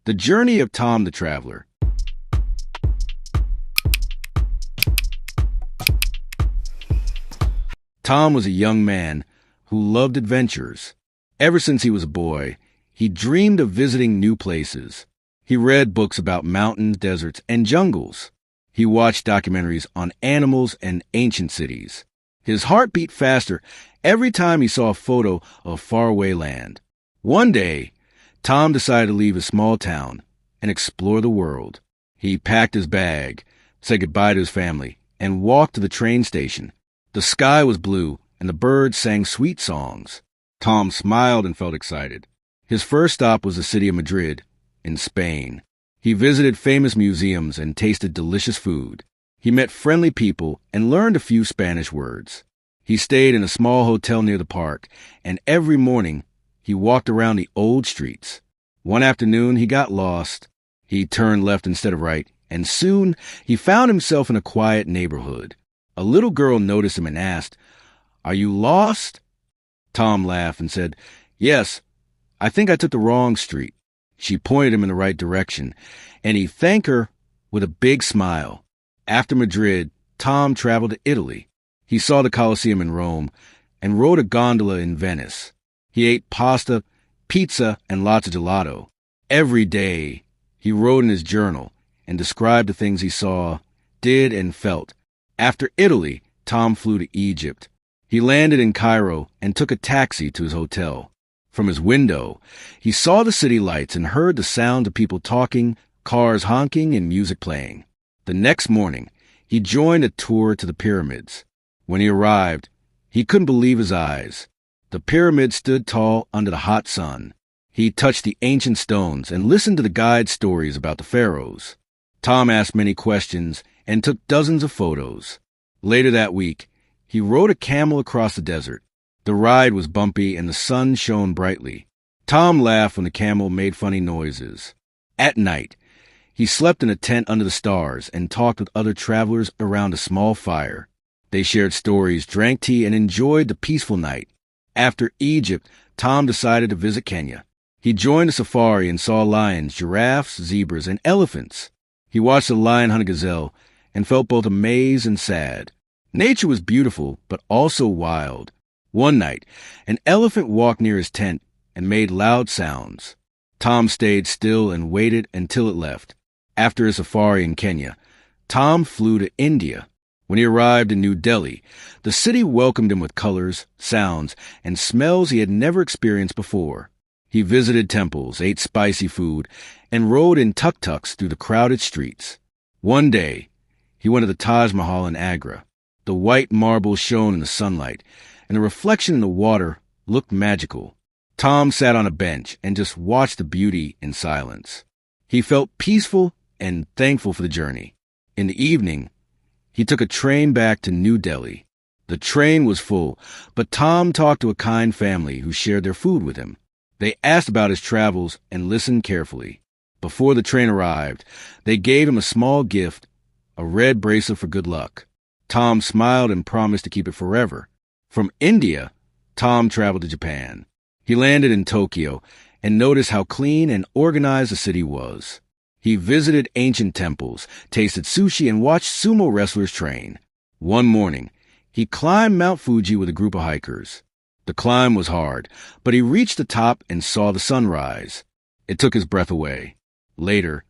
The Journey of Tom the Traveler. Tom was a young man who loved adventures. Ever since he was a boy, he dreamed of visiting new places. He read books about mountains, deserts, and jungles. He watched documentaries on animals and ancient cities. His heart beat faster every time he saw a photo of faraway land. One day, Tom decided to leave his small town and explore the world. He packed his bag, said goodbye to his family, and walked to the train station. The sky was blue, and the birds sang sweet songs. Tom smiled and felt excited. His first stop was the city of Madrid, in Spain. He visited famous museums and tasted delicious food. He met friendly people and learned a few Spanish words. He stayed in a small hotel near the park, and every morning he walked around the old streets. One afternoon he got lost. He turned left instead of right, and soon he found himself in a quiet neighborhood. A little girl noticed him and asked, "Are you lost?" Tom laughed and said, "Yes, I think I took the wrong street." She pointed him in the right direction, and he thanked her with a big smile. After Madrid, Tom traveled to Italy. He saw the Colosseum in Rome and rode a gondola in Venice. He ate pasta, pizza, and lots of gelato. Every day, he wrote in his journal and described the things he saw, did, and felt. After Italy, Tom flew to Egypt. He landed in Cairo and took a taxi to his hotel. From his window, he saw the city lights and heard the sound of people talking, cars honking, and music playing. The next morning, he joined a tour to the pyramids. When he arrived, he couldn't believe his eyes. The pyramids stood tall under the hot sun. He touched the ancient stones and listened to the guide's stories about the pharaohs. Tom asked many questions and took dozens of photos. Later that week, he rode a camel across the desert. The ride was bumpy and the sun shone brightly. Tom laughed when the camel made funny noises. At night, he slept in a tent under the stars and talked with other travelers around a small fire. They shared stories, drank tea, and enjoyed the peaceful night. After Egypt, Tom decided to visit Kenya. He joined a safari and saw lions, giraffes, zebras, and elephants. He watched a lion hunt a gazelle and felt both amazed and sad. Nature was beautiful, but also wild. One night, an elephant walked near his tent and made loud sounds. Tom stayed still and waited until it left. After his safari in Kenya, Tom flew to India. When he arrived in New Delhi, the city welcomed him with colors, sounds, and smells he had never experienced before. He visited temples, ate spicy food, and rode in tuk-tuks through the crowded streets. One day, he went to the Taj Mahal in Agra. The white marble shone in the sunlight, and the reflection in the water looked magical. Tom sat on a bench and just watched the beauty in silence. He felt peaceful and thankful for the journey. In the evening, he took a train back to New Delhi. The train was full, but Tom talked to a kind family who shared their food with him. They asked about his travels and listened carefully. Before the train arrived, they gave him a small gift, a red bracelet for good luck. Tom smiled and promised to keep it forever. From India, Tom traveled to Japan. He landed in Tokyo and noticed how clean and organized the city was. He visited ancient temples, tasted sushi, and watched sumo wrestlers train. One morning, he climbed Mount Fuji with a group of hikers. The climb was hard, but he reached the top and saw the sunrise. It took his breath away. Later,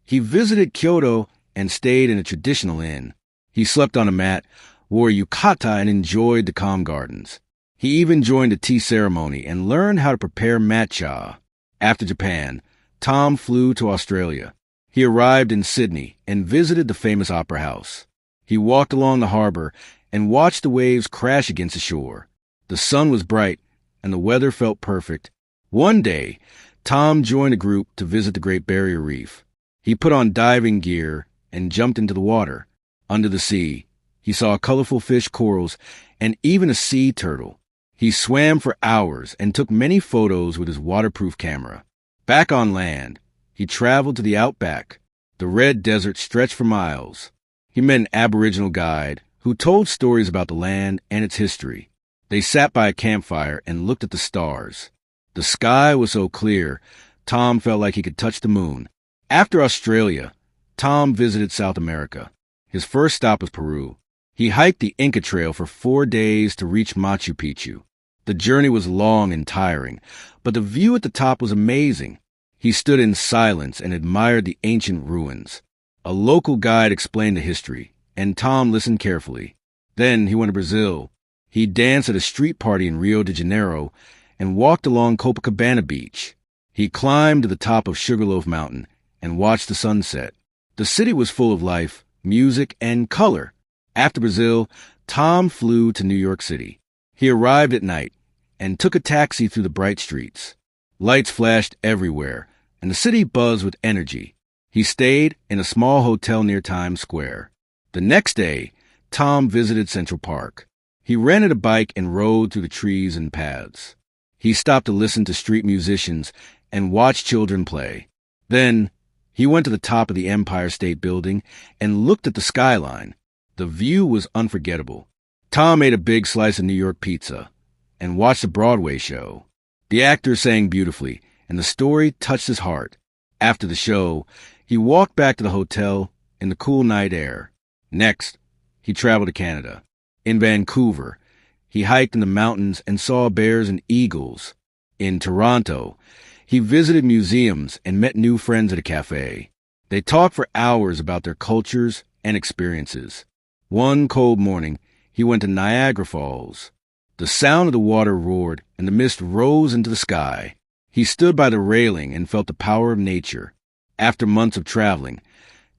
he visited Kyoto and stayed in a traditional inn. He slept on a mat, wore a yukata, and enjoyed the calm gardens. He even joined a tea ceremony and learned how to prepare matcha. After Japan, Tom flew to Australia. He arrived in Sydney and visited the famous Opera House. He walked along the harbor and watched the waves crash against the shore. The sun was bright and the weather felt perfect. One day, Tom joined a group to visit the Great Barrier Reef. He put on diving gear and jumped into the water. Under the sea, he saw colorful fish, corals, and even a sea turtle. He swam for hours and took many photos with his waterproof camera. Back on land, he traveled to the outback. The red desert stretched for miles. He met an Aboriginal guide who told stories about the land and its history. They sat by a campfire and looked at the stars. The sky was so clear, Tom felt like he could touch the moon. After Australia, Tom visited South America. His first stop was Peru. He hiked the Inca Trail for 4 days to reach Machu Picchu. The journey was long and tiring, but the view at the top was amazing. He stood in silence and admired the ancient ruins. A local guide explained the history, and Tom listened carefully. Then he went to Brazil. He danced at a street party in Rio de Janeiro and walked along Copacabana Beach. He climbed to the top of Sugarloaf Mountain and watched the sunset. The city was full of life, music, and color. After Brazil, Tom flew to New York City. He arrived at night and took a taxi through the bright streets. Lights flashed everywhere, and the city buzzed with energy. He stayed in a small hotel near Times Square. The next day, Tom visited Central Park. He rented a bike and rode through the trees and paths. He stopped to listen to street musicians and watch children play. Then, he went to the top of the Empire State Building and looked at the skyline. The view was unforgettable. Tom ate a big slice of New York pizza and watched a Broadway show. The actors sang beautifully, and the story touched his heart. After the show, he walked back to the hotel in the cool night air. Next, he traveled to Canada. In Vancouver, he hiked in the mountains and saw bears and eagles. In Toronto, he visited museums and met new friends at a cafe. They talked for hours about their cultures and experiences. One cold morning, he went to Niagara Falls. The sound of the water roared and the mist rose into the sky. He stood by the railing and felt the power of nature. After months of traveling,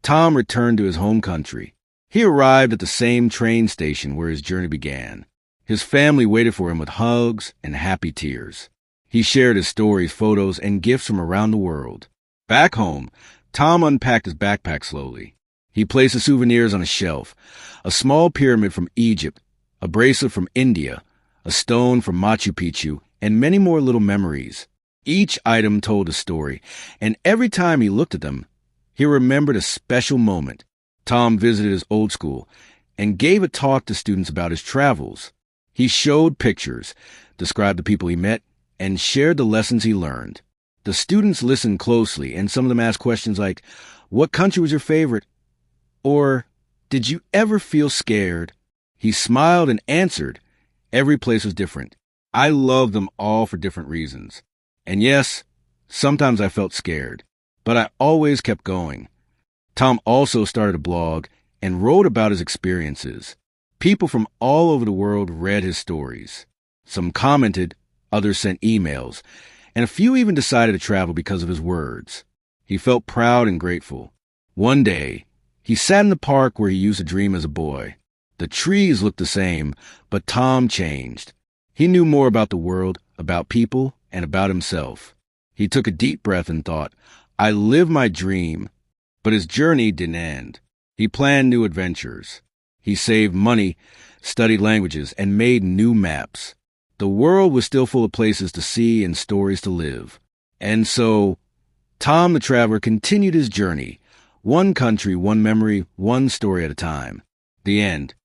Tom returned to his home country. He arrived at the same train station where his journey began. His family waited for him with hugs and happy tears. He shared his stories, photos, and gifts from around the world. Back home, Tom unpacked his backpack slowly. He placed the souvenirs on a shelf: a small pyramid from Egypt, a bracelet from India, a stone from Machu Picchu, and many more little memories. Each item told a story, and every time he looked at them, he remembered a special moment. Tom visited his old school and gave a talk to students about his travels. He showed pictures, described the people he met, and shared the lessons he learned. The students listened closely, and some of them asked questions like, "What country was your favorite?" Or, "Did you ever feel scared?" He smiled and answered, "Every place was different. I loved them all for different reasons. And yes, sometimes I felt scared, but I always kept going." Tom also started a blog and wrote about his experiences. People from all over the world read his stories. Some commented, others sent emails, and a few even decided to travel because of his words. He felt proud and grateful. One day, he sat in the park where he used to dream as a boy. The trees looked the same, but Tom changed. He knew more about the world, about people, and about himself. He took a deep breath and thought, "I live my dream." But his journey didn't end. He planned new adventures. He saved money, studied languages, and made new maps. The world was still full of places to see and stories to live. And so, Tom the Traveler continued his journey, one country, one memory, one story at a time. The end.